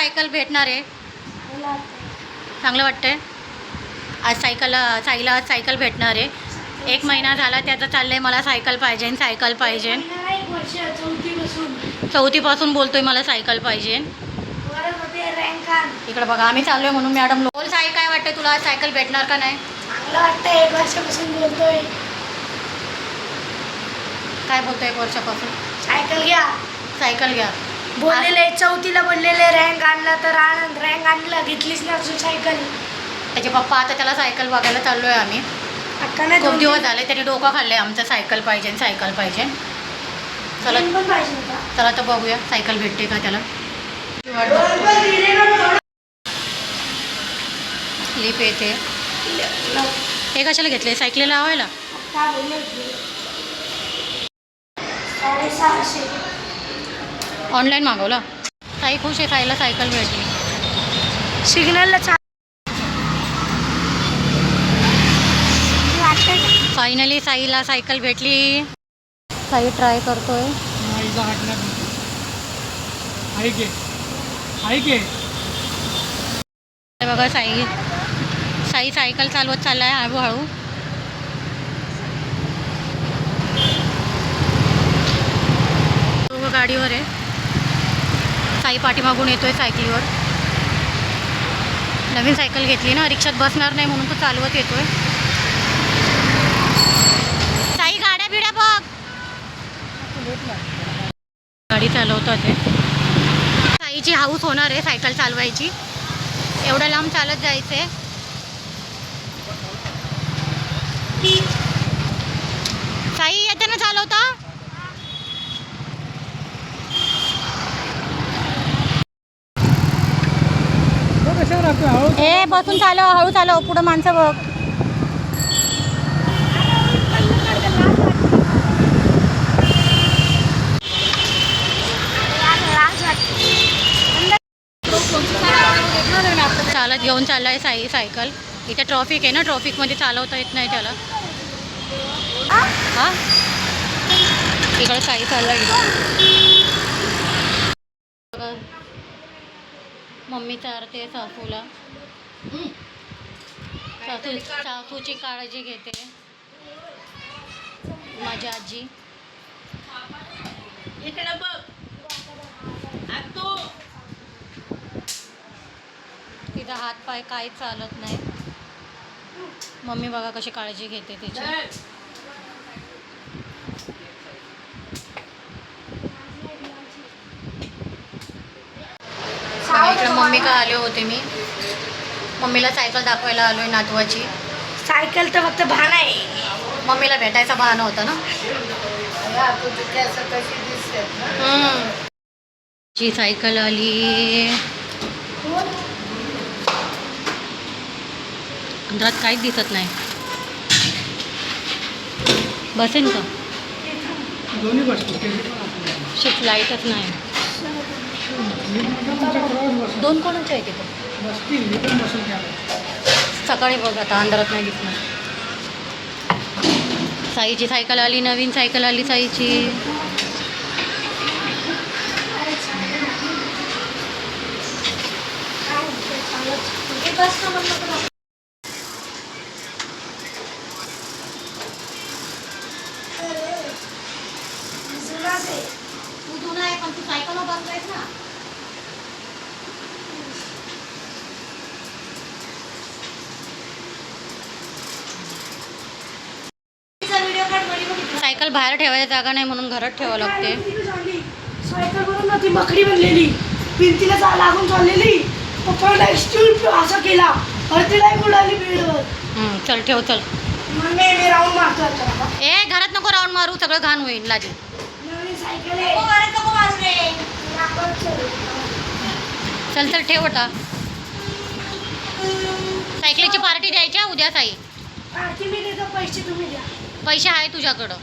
Cycle भेटणार आहे? चांगलं वाटतंय. आज साईला आज सायकल भेटणार आहे. 1 महिना झाला त्याचं चाललंय मला सायकल पाहिजे, सायकल पाहिजे. 4थीपासून बोलतोय मला सायकल पाहिजे. इकडे बघा आम्ही चाललोय म्हणून मॅडम बोल. साई काय वाटतंय तुला, आज सायकल भेटणार का नाही? चांगलं वाटतंय. 1 वर्षापासून बोलतोय. काय बोलतोय 1 वर्षापासून? सायकल घ्या, सायकल घ्या बोललेले. 4थीला बोललेले रँक आणला तर आनंद. रँक आणला, घेतलीच ना सायकल. त्याचे पप्पा आता त्याला सायकल बघायला चाललोय आम्ही. खूप दिवस झाले त्याने डोकं खाल्ले आमचं, सायकल पाहिजे सायकल पाहिजे. चला चला तर बघूया सायकल भेटते का त्याला. स्लीप येते. हे कशाला घेतले, सायकलीला लावायला? 650. ऑनलाईन मागवला. साई खुश आहे, साईला सायकल भेटली. सिग्नलला फायनली साईला सायकल भेटली. साई ट्राय करतोय. बघा साई सायकल चालवत चाललाय हळूहळू. तो गाडीवर आहे. साई पाठीमागून येतोय सायकलीवर. नवीन सायकल घेतली ना, रिक्षात बसणार नाही म्हणून तो चालवत येतोय. साई गाड्या बिड्या बघ. गाडी चालवतात आहे. साईची हाऊस होणार आहे सायकल चालवायची. एवढं लांब चालत जायचंय. साई येते ना चालवता. ए बसून चालव, हळू चालव, पुढं माणसं बघ. चालत घेऊन चाललाय साई सायकल. इथे ट्रॉफिक आहे ना, ट्रॉफिकमध्ये चालवता येत नाही त्याला. हा इकडे साई चाललाय. मम्मी चारते सासूला. सासूची काळजी घेते माझी आजी. तिचा हात पाय काहीच चालत नाही. मम्मी बघा कशी काळजी घेते तिची. इकडे मम्मी का आले होते मी. मम्मीला सायकल दाखवायला आलोय नातवाची. सायकल तर फक्त भान आहे. मम्मीला भेटायचा बहाणा होता ना. जी सायकल आली. अंधारात काहीच दिसत नाही. बसेन का? शिफ्ट लाईटच नाही. 2 कोणाचे आहे तिथे? सकाळी बघ आता अंधारात नाही दिसणार. साईची सायकल आली, नवीन सायकल आली साईची. तू जुना आहे पण तू सायकल बसलायस ना. सायकल बाहेर ठेवायला जागा नाही म्हणून घरात ठेवावं लागते. सायकल बरोबर ना ती मकडी बनलेली, भिंतीला लागून चाललेली. पप्पाला असं केला, तिला उडाली बेडवर. चल ठेव चल. मी राऊंड मारतो आता. ए घरात नको राऊंड मारू, सगळं घाण होईल लाजी. नवीन सायकल आहे. चल चल ठेव आता. सायकलीची पार्टी द्यायची उद्या साई. पार्टी मी देतो, पैसे तुम्ही द्या. पैसे आहे तुझ्याकडं.